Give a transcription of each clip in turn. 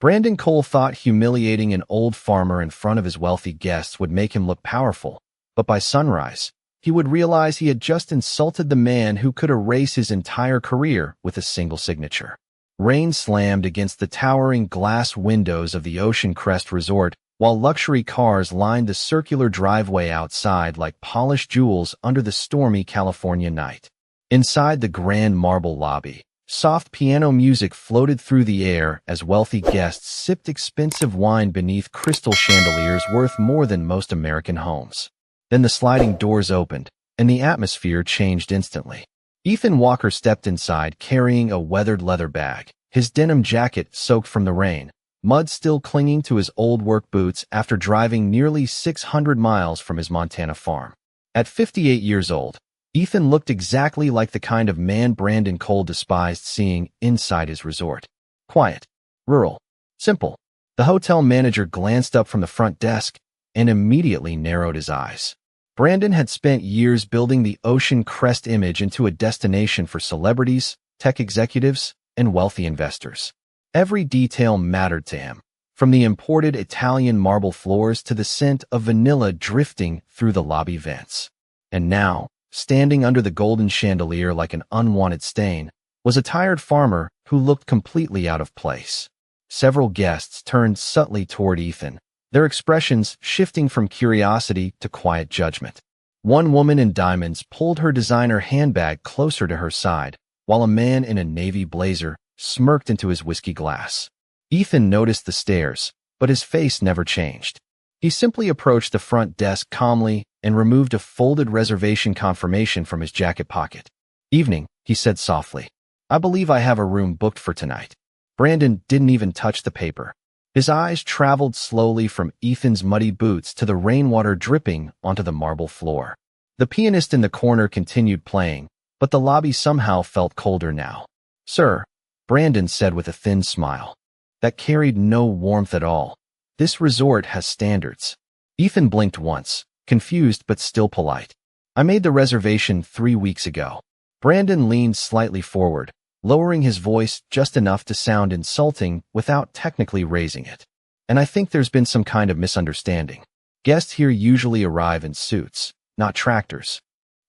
Brandon Cole thought humiliating an old farmer in front of his wealthy guests would make him look powerful, but by sunrise, he would realize he had just insulted the man who could erase his entire career with a single signature. Rain slammed against the towering glass windows of the Ocean Crest Resort, while luxury cars lined the circular driveway outside like polished jewels under the stormy California night. Inside the grand marble lobby, soft piano music floated through the air as wealthy guests sipped expensive wine beneath crystal chandeliers worth more than most American homes. Then the sliding doors opened, and the atmosphere changed instantly. Ethan Walker stepped inside carrying a weathered leather bag, his denim jacket soaked from the rain, mud still clinging to his old work boots after driving nearly 600 miles from his Montana farm. At 58 years old, Ethan looked exactly like the kind of man Brandon Cole despised seeing inside his resort. Quiet, rural, simple. The hotel manager glanced up from the front desk and immediately narrowed his eyes. Brandon had spent years building the Ocean Crest image into a destination for celebrities, tech executives, and wealthy investors. Every detail mattered to him, from the imported Italian marble floors to the scent of vanilla drifting through the lobby vents. And now, standing under the golden chandelier like an unwanted stain, was a tired farmer who looked completely out of place. Several guests turned subtly toward Ethan, their expressions shifting from curiosity to quiet judgment. One woman in diamonds pulled her designer handbag closer to her side, while a man in a navy blazer smirked into his whiskey glass. Ethan noticed the stares, but his face never changed. He simply approached the front desk calmly and removed a folded reservation confirmation from his jacket pocket. "Evening," he said softly. "I believe I have a room booked for tonight." Brandon didn't even touch the paper. His eyes traveled slowly from Ethan's muddy boots to the rainwater dripping onto the marble floor. The pianist in the corner continued playing, but the lobby somehow felt colder now. "Sir," Brandon said with a thin smile that carried no warmth at all, "this resort has standards." Ethan blinked once, confused but still polite. "I made the reservation 3 weeks ago." Brandon leaned slightly forward, lowering his voice just enough to sound insulting without technically raising it. "And I think there's been some kind of misunderstanding. Guests here usually arrive in suits, not tractors."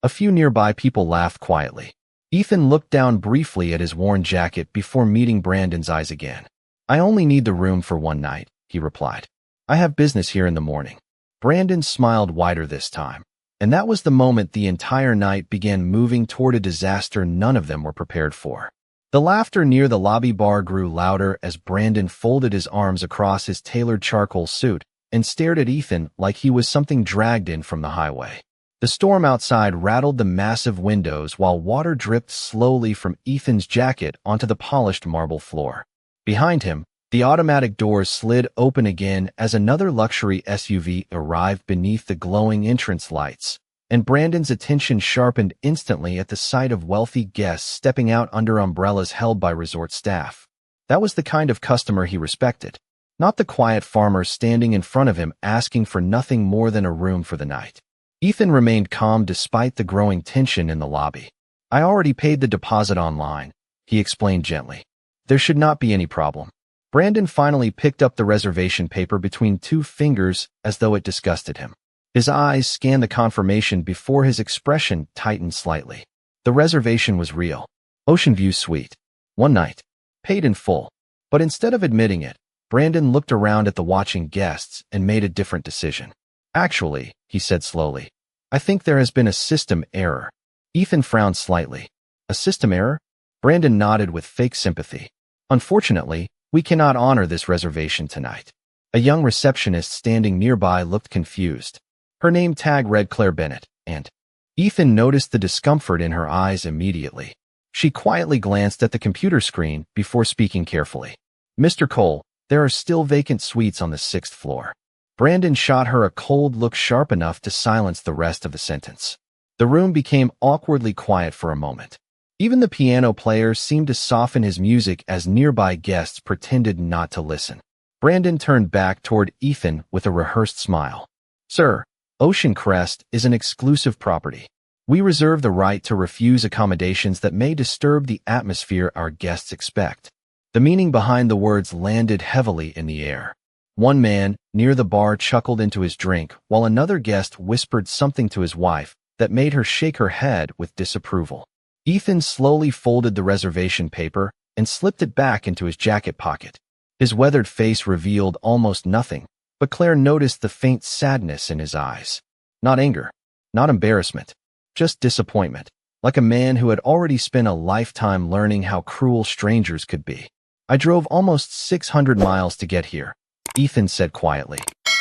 A few nearby people laughed quietly. Ethan looked down briefly at his worn jacket before meeting Brandon's eyes again. "I only need the room for one night," he replied. "I have business here in the morning." Brandon smiled wider this time, and that was the moment the entire night began moving toward a disaster none of them were prepared for. The laughter near the lobby bar grew louder as Brandon folded his arms across his tailored charcoal suit and stared at Ethan like he was something dragged in from the highway. The storm outside rattled the massive windows while water dripped slowly from Ethan's jacket onto the polished marble floor. Behind him, the automatic doors slid open again as another luxury SUV arrived beneath the glowing entrance lights, and Brandon's attention sharpened instantly at the sight of wealthy guests stepping out under umbrellas held by resort staff. That was the kind of customer he respected, not the quiet farmer standing in front of him asking for nothing more than a room for the night. Ethan remained calm despite the growing tension in the lobby. "I already paid the deposit online," he explained gently. "There should not be any problem." Brandon finally picked up the reservation paper between 2 fingers as though it disgusted him. His eyes scanned the confirmation before his expression tightened slightly. The reservation was real. Ocean View Suite. 1 night. Paid in full. But instead of admitting it, Brandon looked around at the watching guests and made a different decision. "Actually," he said slowly, "I think there has been a system error." Ethan frowned slightly. "A system error?" Brandon nodded with fake sympathy. "Unfortunately, we cannot honor this reservation tonight." A young receptionist standing nearby looked confused. Her name tag read Claire Bennett, and Ethan noticed the discomfort in her eyes immediately. She quietly glanced at the computer screen before speaking carefully. "Mr. Cole, there are still vacant suites on the 6th floor." Brandon shot her a cold look sharp enough to silence the rest of the sentence. The room became awkwardly quiet for a moment. Even the piano player seemed to soften his music as nearby guests pretended not to listen. Brandon turned back toward Ethan with a rehearsed smile. "Sir, Ocean Crest is an exclusive property. We reserve the right to refuse accommodations that may disturb the atmosphere our guests expect." The meaning behind the words landed heavily in the air. One man, near the bar, chuckled into his drink, while another guest whispered something to his wife that made her shake her head with disapproval. Ethan slowly folded the reservation paper and slipped it back into his jacket pocket. His weathered face revealed almost nothing, but Claire noticed the faint sadness in his eyes. Not anger, not embarrassment, just disappointment, like a man who had already spent a lifetime learning how cruel strangers could be. I drove almost 600 miles to get here, Ethan said quietly.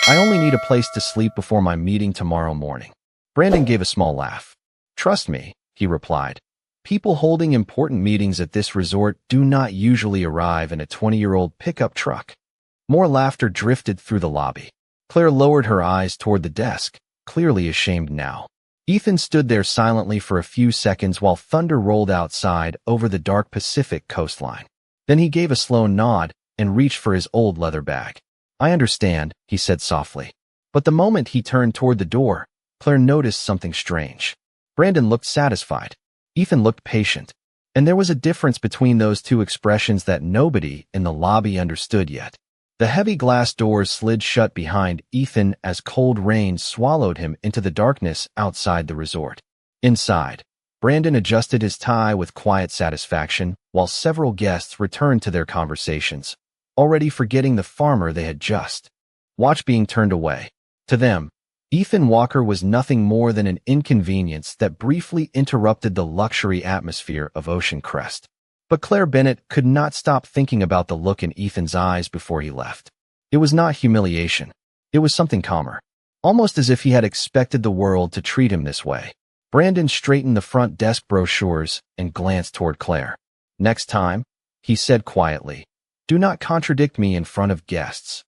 I only need a place to sleep before my meeting tomorrow morning. Brandon gave a small laugh. Trust me, he replied. People holding important meetings at this resort do not usually arrive in a 20-year-old pickup truck. More laughter drifted through the lobby. Claire lowered her eyes toward the desk, clearly ashamed now. Ethan stood there silently for a few seconds while thunder rolled outside over the dark Pacific coastline. Then he gave a slow nod and reached for his old leather bag. I understand, he said softly. But the moment he turned toward the door, Claire noticed something strange. Brandon looked satisfied. Ethan looked patient. And there was a difference between those two expressions that nobody in the lobby understood yet. The heavy glass doors slid shut behind Ethan as cold rain swallowed him into the darkness outside the resort. Inside, Brandon adjusted his tie with quiet satisfaction while several guests returned to their conversations, already forgetting the farmer they had just watched being turned away. To them, Ethan Walker was nothing more than an inconvenience that briefly interrupted the luxury atmosphere of Ocean Crest. But Claire Bennett could not stop thinking about the look in Ethan's eyes before he left. It was not humiliation. It was something calmer, almost as if he had expected the world to treat him this way. Brandon straightened the front desk brochures and glanced toward Claire. Next time, he said quietly, do not contradict me in front of guests.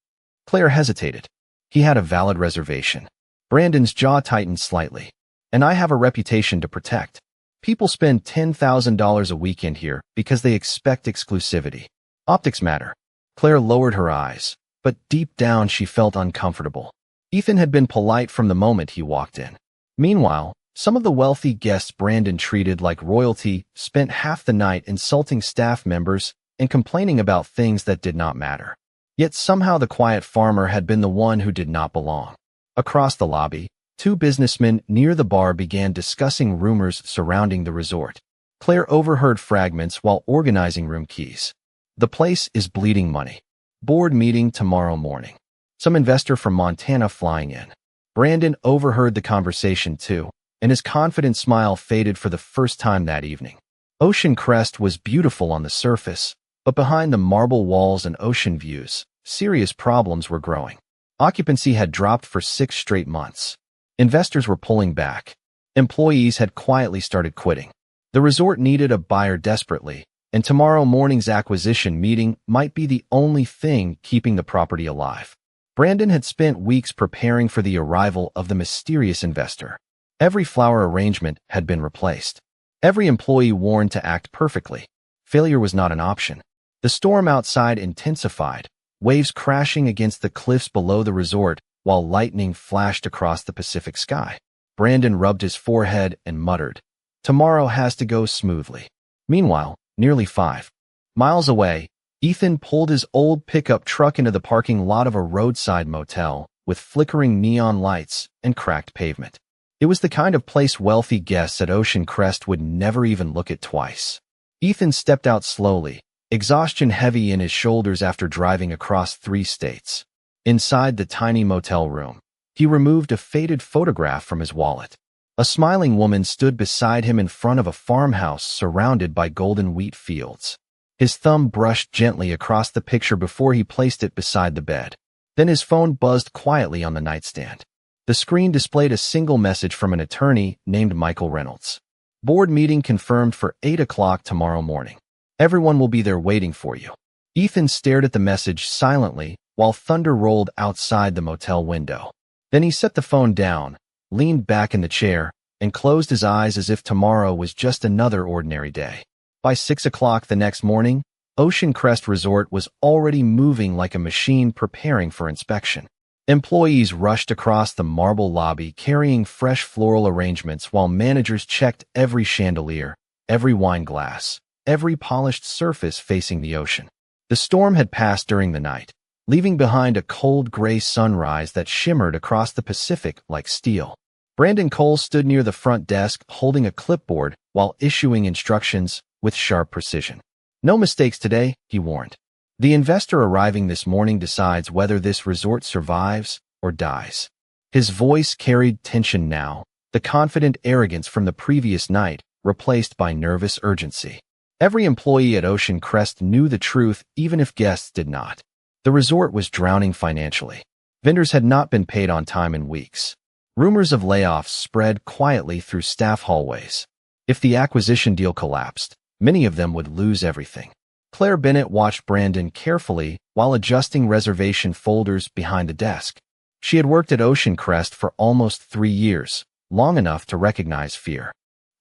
Claire hesitated. He had a valid reservation. Brandon's jaw tightened slightly. And I have a reputation to protect. People spend $10,000 a weekend here because they expect exclusivity. Optics matter. Claire lowered her eyes, but deep down she felt uncomfortable. Ethan had been polite from the moment he walked in. Meanwhile, some of the wealthy guests Brandon treated like royalty spent half the night insulting staff members and complaining about things that did not matter. Yet somehow the quiet farmer had been the one who did not belong. Across the lobby, two businessmen near the bar began discussing rumors surrounding the resort. Claire overheard fragments while organizing room keys. The place is bleeding money. Board meeting tomorrow morning. Some investor from Montana flying in. Brandon overheard the conversation too, and his confident smile faded for the first time that evening. Ocean Crest was beautiful on the surface, but behind the marble walls and ocean views, serious problems were growing. Occupancy had dropped for 6 straight months. Investors were pulling back. Employees had quietly started quitting. The resort needed a buyer desperately, and tomorrow morning's acquisition meeting might be the only thing keeping the property alive. Brandon had spent weeks preparing for the arrival of the mysterious investor. Every flower arrangement had been replaced. Every employee warned to act perfectly. Failure was not an option. The storm outside intensified, waves crashing against the cliffs below the resort while lightning flashed across the Pacific sky. Brandon rubbed his forehead and muttered, tomorrow has to go smoothly. Meanwhile, nearly 5 miles away, Ethan pulled his old pickup truck into the parking lot of a roadside motel with flickering neon lights and cracked pavement. It was the kind of place wealthy guests at Ocean Crest would never even look at twice. Ethan stepped out slowly, exhaustion heavy in his shoulders after driving across 3 states. Inside the tiny motel room, he removed a faded photograph from his wallet. A smiling woman stood beside him in front of a farmhouse surrounded by golden wheat fields. His thumb brushed gently across the picture before he placed it beside the bed. Then his phone buzzed quietly on the nightstand. The screen displayed a single message from an attorney named Michael Reynolds. Board meeting confirmed for 8 o'clock tomorrow morning. Everyone will be there waiting for you. Ethan stared at the message silently while thunder rolled outside the motel window. Then he set the phone down, leaned back in the chair, and closed his eyes as if tomorrow was just another ordinary day. By 6 o'clock the next morning, Ocean Crest Resort was already moving like a machine preparing for inspection. Employees rushed across the marble lobby carrying fresh floral arrangements while managers checked every chandelier, every wine glass, every polished surface facing the ocean. The storm had passed during the night, leaving behind a cold gray sunrise that shimmered across the Pacific like steel. Brandon Cole stood near the front desk holding a clipboard while issuing instructions with sharp precision. "No mistakes today," he warned. "The investor arriving this morning decides whether this resort survives or dies." His voice carried tension now, the confident arrogance from the previous night replaced by nervous urgency. Every employee at Ocean Crest knew the truth even if guests did not. The resort was drowning financially. Vendors had not been paid on time in weeks. Rumors of layoffs spread quietly through staff hallways. If the acquisition deal collapsed, many of them would lose everything. Claire Bennett watched Brandon carefully while adjusting reservation folders behind the desk. She had worked at Ocean Crest for almost 3 years, long enough to recognize fear.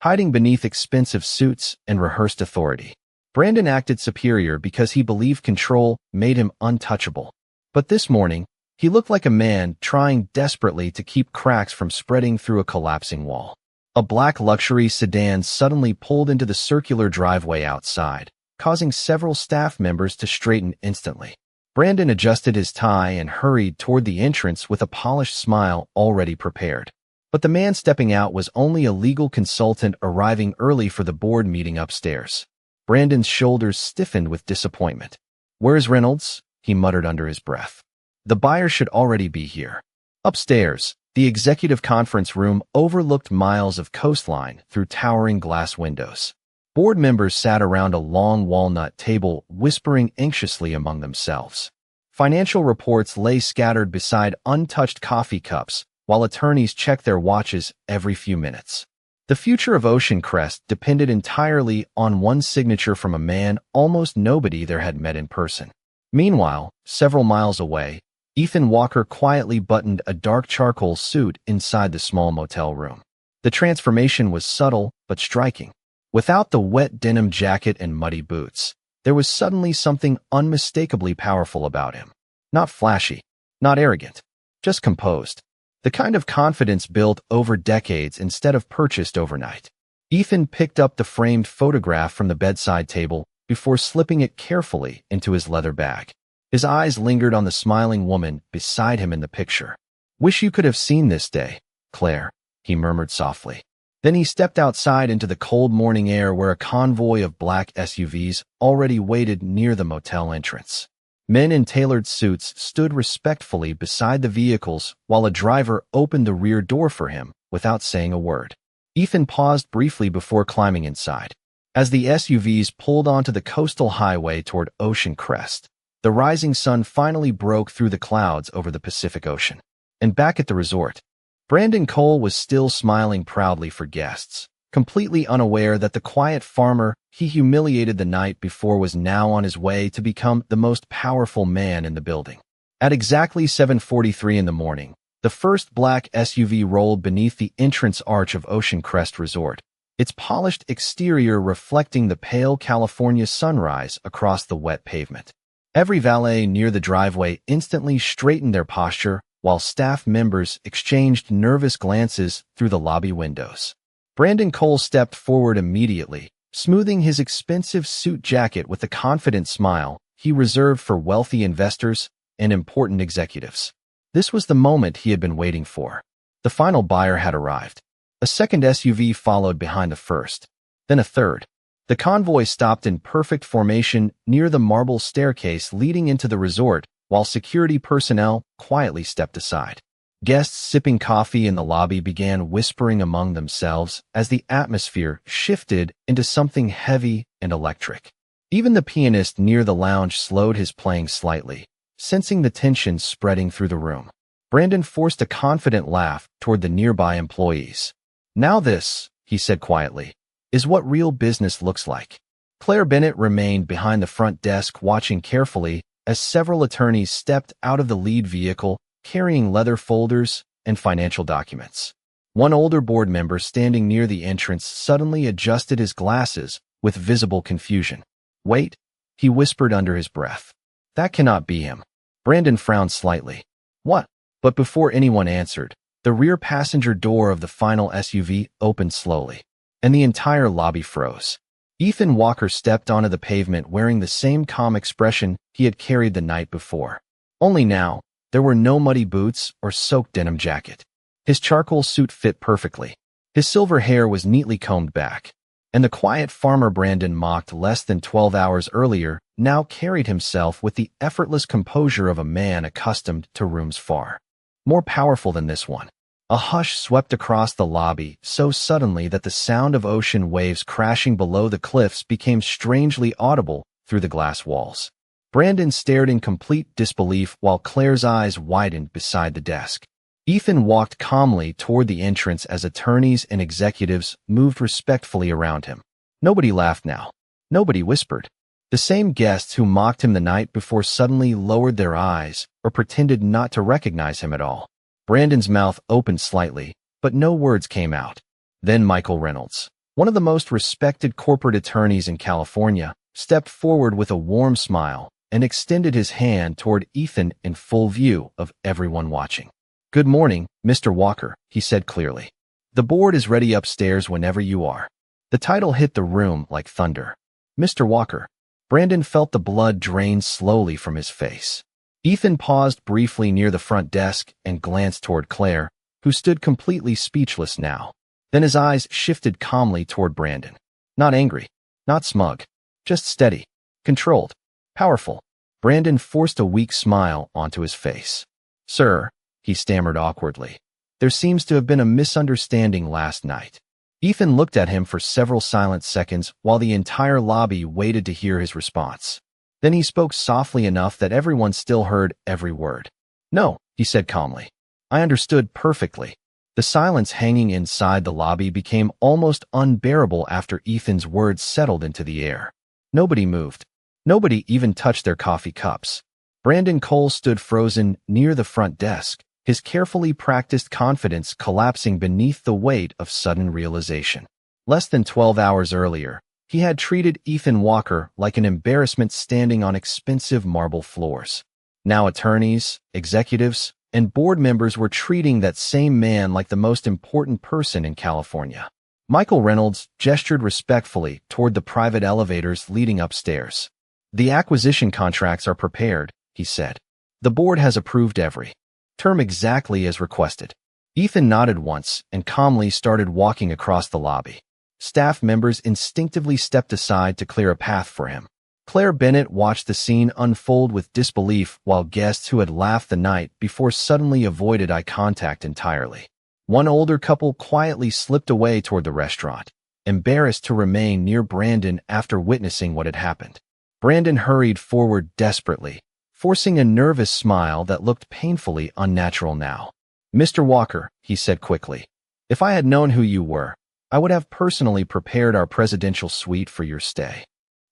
Hiding beneath expensive suits and rehearsed authority, Brandon acted superior because he believed control made him untouchable. But this morning, he looked like a man trying desperately to keep cracks from spreading through a collapsing wall. A black luxury sedan suddenly pulled into the circular driveway outside, causing several staff members to straighten instantly. Brandon adjusted his tie and hurried toward the entrance with a polished smile already prepared. But the man stepping out was only a legal consultant arriving early for the board meeting upstairs. Brandon's shoulders stiffened with disappointment. "Where's Reynolds?" he muttered under his breath. "The buyer should already be here." Upstairs, the executive conference room overlooked miles of coastline through towering glass windows. Board members sat around a long walnut table, whispering anxiously among themselves. Financial reports lay scattered beside untouched coffee cups, while attorneys checked their watches every few minutes. The future of Ocean Crest depended entirely on one signature from a man almost nobody there had met in person. Meanwhile, several miles away, Ethan Walker quietly buttoned a dark charcoal suit inside the small motel room. The transformation was subtle but striking. Without the wet denim jacket and muddy boots, there was suddenly something unmistakably powerful about him. Not flashy, not arrogant, just composed. The kind of confidence built over decades instead of purchased overnight. Ethan picked up the framed photograph from the bedside table before slipping it carefully into his leather bag. His eyes lingered on the smiling woman beside him in the picture. "Wish you could have seen this day, Claire," he murmured softly. Then he stepped outside into the cold morning air where a convoy of black SUVs already waited near the motel entrance. Men in tailored suits stood respectfully beside the vehicles while a driver opened the rear door for him without saying a word. Ethan paused briefly before climbing inside. As the SUVs pulled onto the coastal highway toward Ocean Crest, the rising sun finally broke through the clouds over the Pacific Ocean. And back at the resort, Brandon Cole was still smiling proudly for guests, completely unaware that the quiet farmer he humiliated the night before was now on his way to become the most powerful man in the building. At exactly 7:43 in the morning, the first black SUV rolled beneath the entrance arch of Ocean Crest Resort, its polished exterior reflecting the pale California sunrise across the wet pavement. Every valet near the driveway instantly straightened their posture, while staff members exchanged nervous glances through the lobby windows. Brandon Cole stepped forward immediately, smoothing his expensive suit jacket with the confident smile he reserved for wealthy investors and important executives. This was the moment he had been waiting for. The final buyer had arrived. A second SUV followed behind the first, then a third. The convoy stopped in perfect formation near the marble staircase leading into the resort, while security personnel quietly stepped aside. Guests sipping coffee in the lobby began whispering among themselves as the atmosphere shifted into something heavy and electric. Even the pianist near the lounge slowed his playing slightly, sensing the tension spreading through the room. Brandon forced a confident laugh toward the nearby employees. "Now this," he said quietly, "is what real business looks like." Claire Bennett remained behind the front desk watching carefully as several attorneys stepped out of the lead vehicle carrying leather folders and financial documents. One older board member standing near the entrance suddenly adjusted his glasses with visible confusion. "Wait," he whispered under his breath. "That cannot be him." Brandon frowned slightly. "What?" But before anyone answered, the rear passenger door of the final SUV opened slowly, and the entire lobby froze. Ethan Walker stepped onto the pavement wearing the same calm expression he had carried the night before. Only now, there were no muddy boots or soaked denim jacket. His charcoal suit fit perfectly. His silver hair was neatly combed back. And the quiet farmer Brandon mocked less than 12 hours earlier now carried himself with the effortless composure of a man accustomed to rooms far more powerful than this one. A hush swept across the lobby so suddenly that the sound of ocean waves crashing below the cliffs became strangely audible through the glass walls. Brandon stared in complete disbelief while Claire's eyes widened beside the desk. Ethan walked calmly toward the entrance as attorneys and executives moved respectfully around him. Nobody laughed now. Nobody whispered. The same guests who mocked him the night before suddenly lowered their eyes or pretended not to recognize him at all. Brandon's mouth opened slightly, but no words came out. Then Michael Reynolds, one of the most respected corporate attorneys in California, stepped forward with a warm smile and extended his hand toward Ethan in full view of everyone watching. "Good morning, Mr. Walker," he said clearly. "The board is ready upstairs whenever you are." The title hit the room like thunder. "Mr. Walker." Brandon felt the blood drain slowly from his face. Ethan paused briefly near the front desk and glanced toward Claire, who stood completely speechless now. Then his eyes shifted calmly toward Brandon. Not angry, not smug, just steady, controlled, powerful. Brandon forced a weak smile onto his face. "Sir," he stammered awkwardly, "there seems to have been a misunderstanding last night." Ethan looked at him for several silent seconds while the entire lobby waited to hear his response. Then he spoke softly enough that everyone still heard every word. "No," he said calmly. "I understood perfectly." The silence hanging inside the lobby became almost unbearable after Ethan's words settled into the air. Nobody moved. Nobody even touched their coffee cups. Brandon Cole stood frozen near the front desk, his carefully practiced confidence collapsing beneath the weight of sudden realization. Less than 12 hours earlier, he had treated Ethan Walker like an embarrassment standing on expensive marble floors. Now attorneys, executives, and board members were treating that same man like the most important person in California. Michael Reynolds gestured respectfully toward the private elevators leading upstairs. "The acquisition contracts are prepared," he said. "The board has approved every term exactly as requested." Ethan nodded once and calmly started walking across the lobby. Staff members instinctively stepped aside to clear a path for him. Claire Bennett watched the scene unfold with disbelief while guests who had laughed the night before suddenly avoided eye contact entirely. One older couple quietly slipped away toward the restaurant, embarrassed to remain near Brandon after witnessing what had happened. Brandon hurried forward desperately, forcing a nervous smile that looked painfully unnatural now. "Mr. Walker," he said quickly, "if I had known who you were, I would have personally prepared our presidential suite for your stay."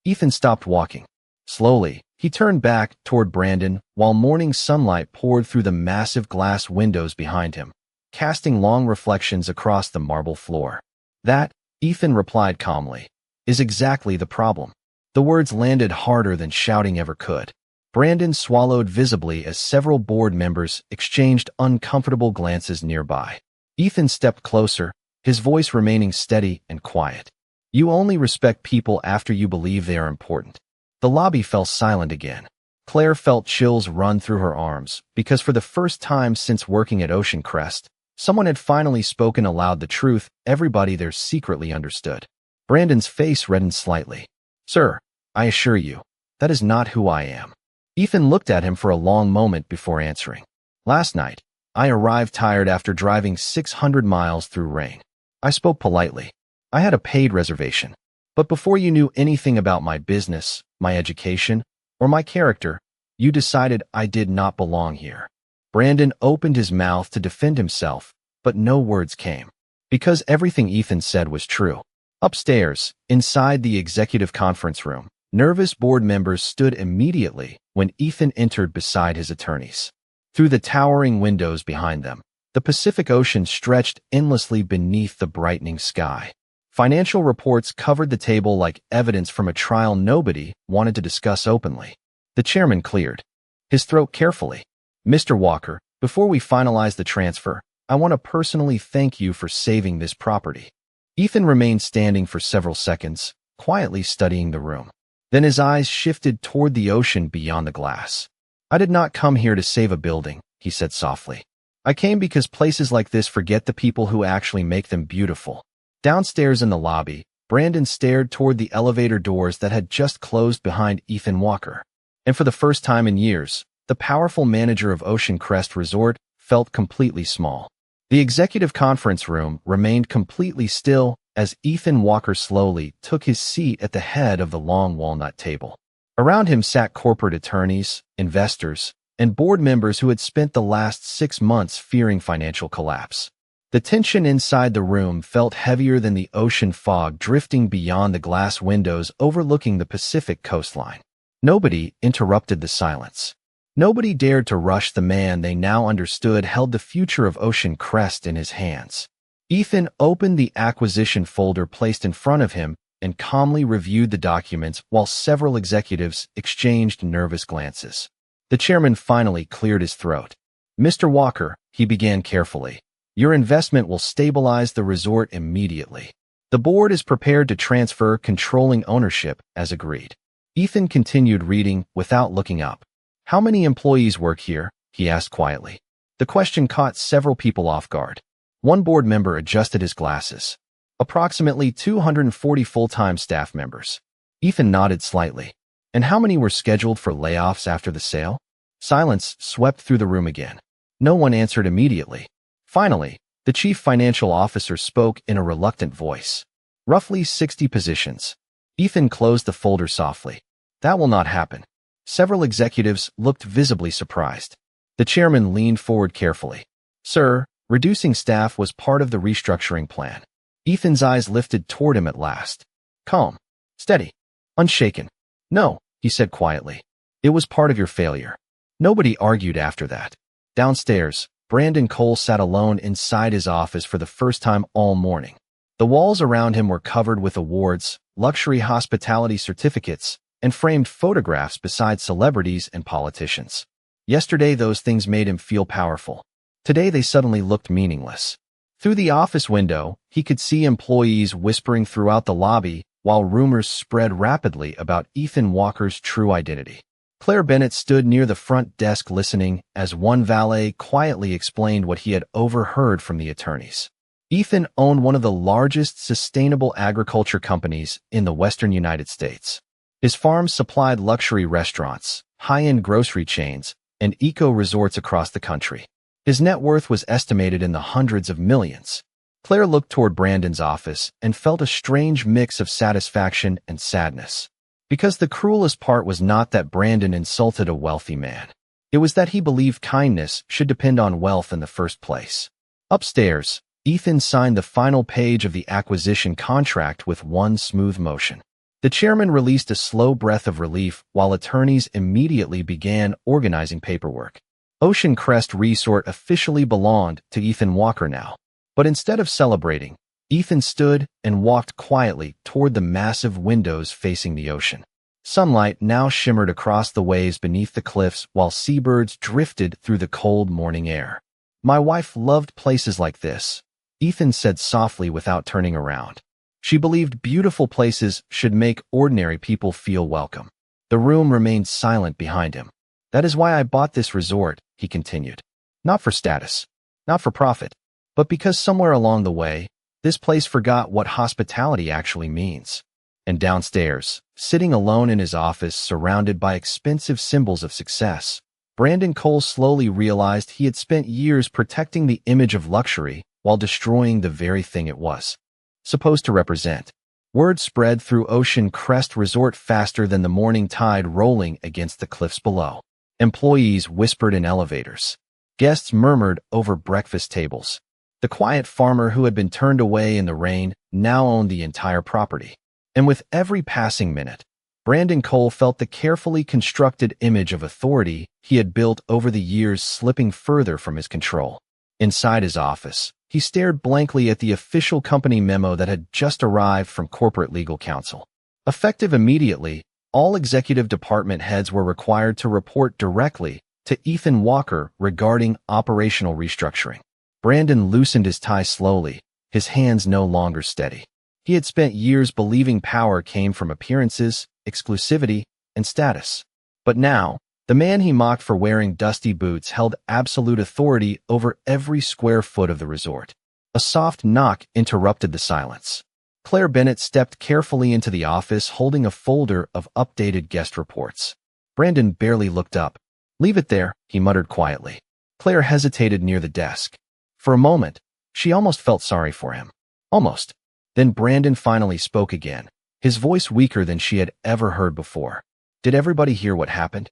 Ethan stopped walking. Slowly, he turned back toward Brandon while morning sunlight poured through the massive glass windows behind him, casting long reflections across the marble floor. "That," Ethan replied calmly, "is exactly the problem." The words landed harder than shouting ever could. Brandon swallowed visibly as several board members exchanged uncomfortable glances nearby. Ethan stepped closer, his voice remaining steady and quiet. "You only respect people after you believe they are important." The lobby fell silent again. Claire felt chills run through her arms because for the first time since working at Ocean Crest, someone had finally spoken aloud the truth everybody there secretly understood. Brandon's face reddened slightly. "Sir, I assure you, that is not who I am." Ethan looked at him for a long moment before answering. "Last night, I arrived tired after driving 600 miles through rain. I spoke politely. I had a paid reservation. But before you knew anything about my business, my education, or my character, you decided I did not belong here." Brandon opened his mouth to defend himself, but no words came. Because everything Ethan said was true. Upstairs, inside the executive conference room, nervous board members stood immediately when Ethan entered beside his attorneys. Through the towering windows behind them, the Pacific Ocean stretched endlessly beneath the brightening sky. Financial reports covered the table like evidence from a trial nobody wanted to discuss openly. The chairman cleared his throat carefully. "Mr. Walker, before we finalize the transfer, I want to personally thank you for saving this property." Ethan remained standing for several seconds, quietly studying the room. Then his eyes shifted toward the ocean beyond the glass. "I did not come here to save a building," he said softly. "I came because places like this forget the people who actually make them beautiful." Downstairs in the lobby, Brandon stared toward the elevator doors that had just closed behind Ethan Walker. And for the first time in years, the powerful manager of Ocean Crest Resort felt completely small. The executive conference room remained completely still as Ethan Walker slowly took his seat at the head of the long walnut table. Around him sat corporate attorneys, investors, and board members who had spent the last 6 months fearing financial collapse. The tension inside the room felt heavier than the ocean fog drifting beyond the glass windows overlooking the Pacific coastline. Nobody interrupted the silence. Nobody dared to rush the man they now understood held the future of Ocean Crest in his hands. Ethan opened the acquisition folder placed in front of him and calmly reviewed the documents while several executives exchanged nervous glances. The chairman finally cleared his throat. "Mr. Walker," he began carefully, "your investment will stabilize the resort immediately. The board is prepared to transfer controlling ownership as agreed." Ethan continued reading without looking up. "How many employees work here?" he asked quietly. The question caught several people off guard. One board member adjusted his glasses. "Approximately 240 full-time staff members." Ethan nodded slightly. "And how many were scheduled for layoffs after the sale?" Silence swept through the room again. No one answered immediately. Finally, the chief financial officer spoke in a reluctant voice. "Roughly 60 positions." Ethan closed the folder softly. "That will not happen." Several executives looked visibly surprised. The chairman leaned forward carefully. "Sir, reducing staff was part of the restructuring plan." Ethan's eyes lifted toward him at last. Calm, steady, unshaken. "No," he said quietly. "It was part of your failure." Nobody argued after that. Downstairs, Brandon Cole sat alone inside his office for the first time all morning. The walls around him were covered with awards, luxury hospitality certificates, and framed photographs beside celebrities and politicians. Yesterday, those things made him feel powerful. Today, they suddenly looked meaningless. Through the office window, he could see employees whispering throughout the lobby while rumors spread rapidly about Ethan Walker's true identity. Claire Bennett stood near the front desk listening as one valet quietly explained what he had overheard from the attorneys. Ethan owned one of the largest sustainable agriculture companies in the western United States. His farms supplied luxury restaurants, high-end grocery chains, and eco-resorts across the country. His net worth was estimated in the hundreds of millions. Claire looked toward Brandon's office and felt a strange mix of satisfaction and sadness. Because the cruelest part was not that Brandon insulted a wealthy man. It was that he believed kindness should depend on wealth in the first place. Upstairs, Ethan signed the final page of the acquisition contract with one smooth motion. The chairman released a slow breath of relief while attorneys immediately began organizing paperwork. Ocean Crest Resort officially belonged to Ethan Walker now. But instead of celebrating, Ethan stood and walked quietly toward the massive windows facing the ocean. Sunlight now shimmered across the waves beneath the cliffs while seabirds drifted through the cold morning air. "My wife loved places like this," Ethan said softly without turning around. She believed beautiful places should make ordinary people feel welcome. The room remained silent behind him. "That is why I bought this resort," he continued. "Not for status, not for profit, but because somewhere along the way, this place forgot what hospitality actually means." And downstairs, sitting alone in his office surrounded by expensive symbols of success, Brandon Cole slowly realized he had spent years protecting the image of luxury while destroying the very thing it was supposed to represent. Word spread through Ocean Crest Resort faster than the morning tide rolling against the cliffs below. Employees whispered in elevators. Guests murmured over breakfast tables. The quiet farmer who had been turned away in the rain now owned the entire property. And with every passing minute, Brandon Cole felt the carefully constructed image of authority he had built over the years slipping further from his control. Inside his office, he stared blankly at the official company memo that had just arrived from corporate legal counsel. Effective immediately, all executive department heads were required to report directly to Ethan Walker regarding operational restructuring. Brandon loosened his tie slowly, his hands no longer steady. He had spent years believing power came from appearances, exclusivity, and status. But now, the man he mocked for wearing dusty boots held absolute authority over every square foot of the resort. A soft knock interrupted the silence. Claire Bennett stepped carefully into the office holding a folder of updated guest reports. Brandon barely looked up. "Leave it there," he muttered quietly. Claire hesitated near the desk. For a moment, she almost felt sorry for him. Almost. Then Brandon finally spoke again, his voice weaker than she had ever heard before. "Did everybody hear what happened?"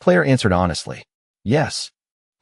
Claire answered honestly. "Yes."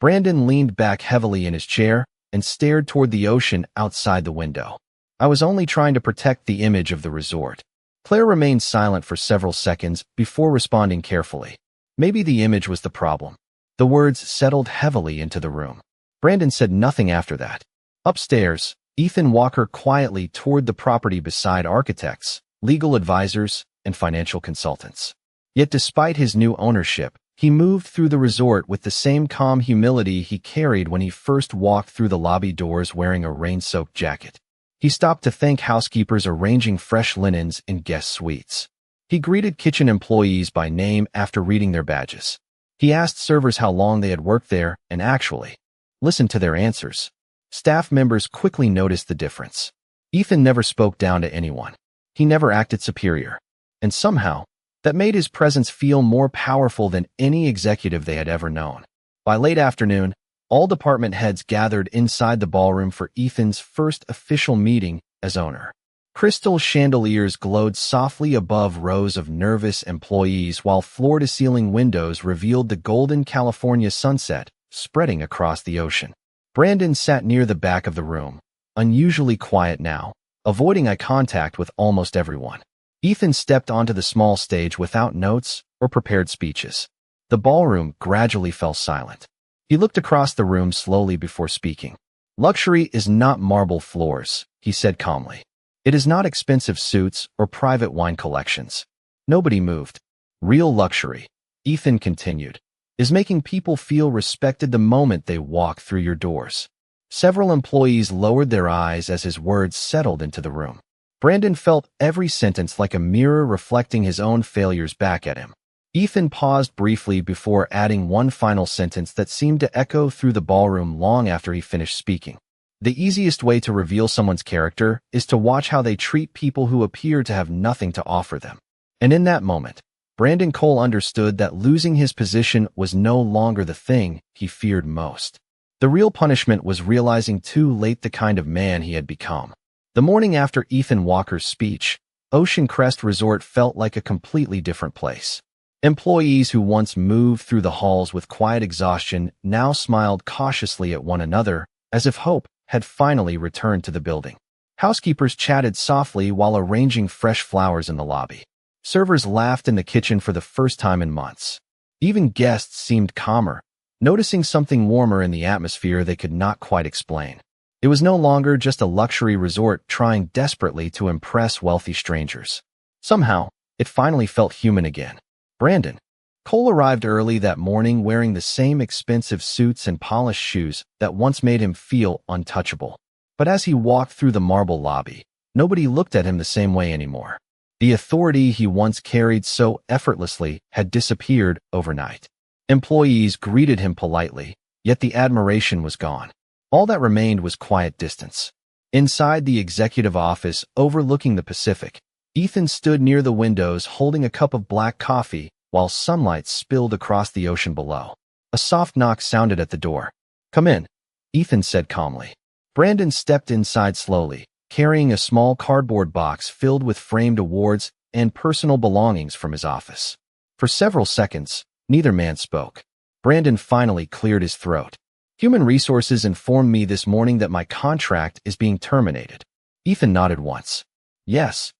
Brandon leaned back heavily in his chair and stared toward the ocean outside the window. "I was only trying to protect the image of the resort." Claire remained silent for several seconds before responding carefully. Maybe the image was the problem. The words settled heavily into the room. Brandon said nothing after that. Upstairs, Ethan Walker quietly toured the property beside architects, legal advisors, and financial consultants. Yet despite his new ownership, he moved through the resort with the same calm humility he carried when he first walked through the lobby doors wearing a rain-soaked jacket. He stopped to thank housekeepers arranging fresh linens in guest suites. He greeted kitchen employees by name after reading their badges. He asked servers how long they had worked there and actually listened to their answers. Staff members quickly noticed the difference. Ethan never spoke down to anyone. He never acted superior. And somehow, that made his presence feel more powerful than any executive they had ever known. By late afternoon, all department heads gathered inside the ballroom for Ethan's first official meeting as owner. Crystal chandeliers glowed softly above rows of nervous employees while floor-to-ceiling windows revealed the golden California sunset spreading across the ocean. Brandon sat near the back of the room, unusually quiet now, avoiding eye contact with almost everyone. Ethan stepped onto the small stage without notes or prepared speeches. The ballroom gradually fell silent. He looked across the room slowly before speaking. "Luxury is not marble floors," he said calmly. "It is not expensive suits or private wine collections." Nobody moved. "Real luxury," Ethan continued, "is making people feel respected the moment they walk through your doors." Several employees lowered their eyes as his words settled into the room. Brandon felt every sentence like a mirror reflecting his own failures back at him. Ethan paused briefly before adding one final sentence that seemed to echo through the ballroom long after he finished speaking. "The easiest way to reveal someone's character is to watch how they treat people who appear to have nothing to offer them." And in that moment, Brandon Cole understood that losing his position was no longer the thing he feared most. The real punishment was realizing too late the kind of man he had become. The morning after Ethan Walker's speech, Ocean Crest Resort felt like a completely different place. Employees who once moved through the halls with quiet exhaustion now smiled cautiously at one another, as if hope had finally returned to the building. Housekeepers chatted softly while arranging fresh flowers in the lobby. Servers laughed in the kitchen for the first time in months. Even guests seemed calmer, noticing something warmer in the atmosphere they could not quite explain. It was no longer just a luxury resort trying desperately to impress wealthy strangers. Somehow, it finally felt human again. Brandon Cole arrived early that morning wearing the same expensive suits and polished shoes that once made him feel untouchable. But as he walked through the marble lobby, nobody looked at him the same way anymore. The authority he once carried so effortlessly had disappeared overnight. Employees greeted him politely, yet the admiration was gone. All that remained was quiet distance. Inside the executive office overlooking the Pacific, Ethan stood near the windows holding a cup of black coffee while sunlight spilled across the ocean below. A soft knock sounded at the door. "Come in," Ethan said calmly. Brandon stepped inside slowly, carrying a small cardboard box filled with framed awards and personal belongings from his office. For several seconds, neither man spoke. Brandon finally cleared his throat. "Human Resources informed me this morning that my contract is being terminated." Ethan nodded once. "Yes."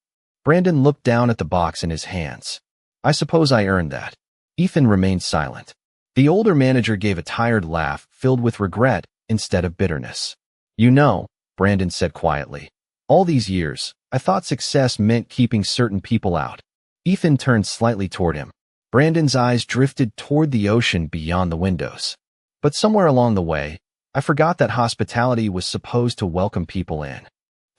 Brandon looked down at the box in his hands. "I suppose I earned that." Ethan remained silent. The older manager gave a tired laugh filled with regret instead of bitterness. "You know," Brandon said quietly, "all these years, I thought success meant keeping certain people out." Ethan turned slightly toward him. Brandon's eyes drifted toward the ocean beyond the windows. "But somewhere along the way, I forgot that hospitality was supposed to welcome people in."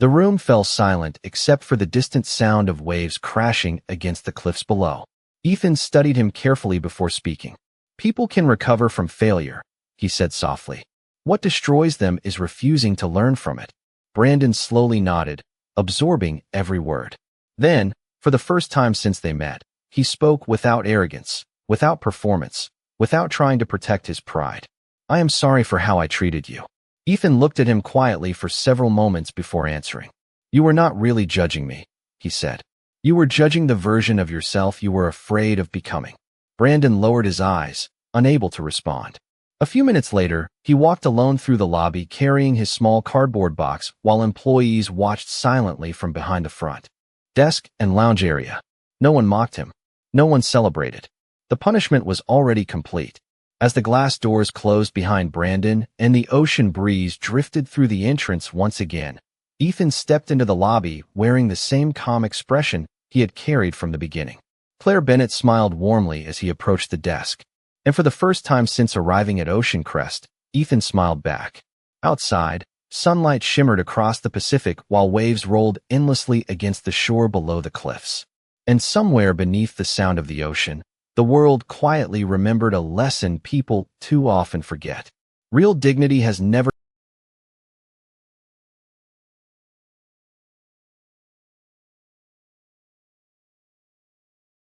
The room fell silent except for the distant sound of waves crashing against the cliffs below. Ethan studied him carefully before speaking. People can recover from failure, he said softly. What destroys them is refusing to learn from it. Brandon slowly nodded, absorbing every word. Then, for the first time since they met, he spoke without arrogance, without performance, without trying to protect his pride. I am sorry for how I treated you. Ethan looked at him quietly for several moments before answering. You were not really judging me, he said. You were judging the version of yourself you were afraid of becoming. Brandon lowered his eyes, unable to respond. A few minutes later, he walked alone through the lobby carrying his small cardboard box while employees watched silently from behind the front desk and lounge area. No one mocked him. No one celebrated. The punishment was already complete. As the glass doors closed behind Brandon and the ocean breeze drifted through the entrance once again, Ethan stepped into the lobby wearing the same calm expression he had carried from the beginning. Claire Bennett smiled warmly as he approached the desk. And for the first time since arriving at Ocean Crest, Ethan smiled back. Outside, sunlight shimmered across the Pacific while waves rolled endlessly against the shore below the cliffs. And somewhere beneath the sound of the ocean, the world quietly remembered a lesson people too often forget. Real dignity has never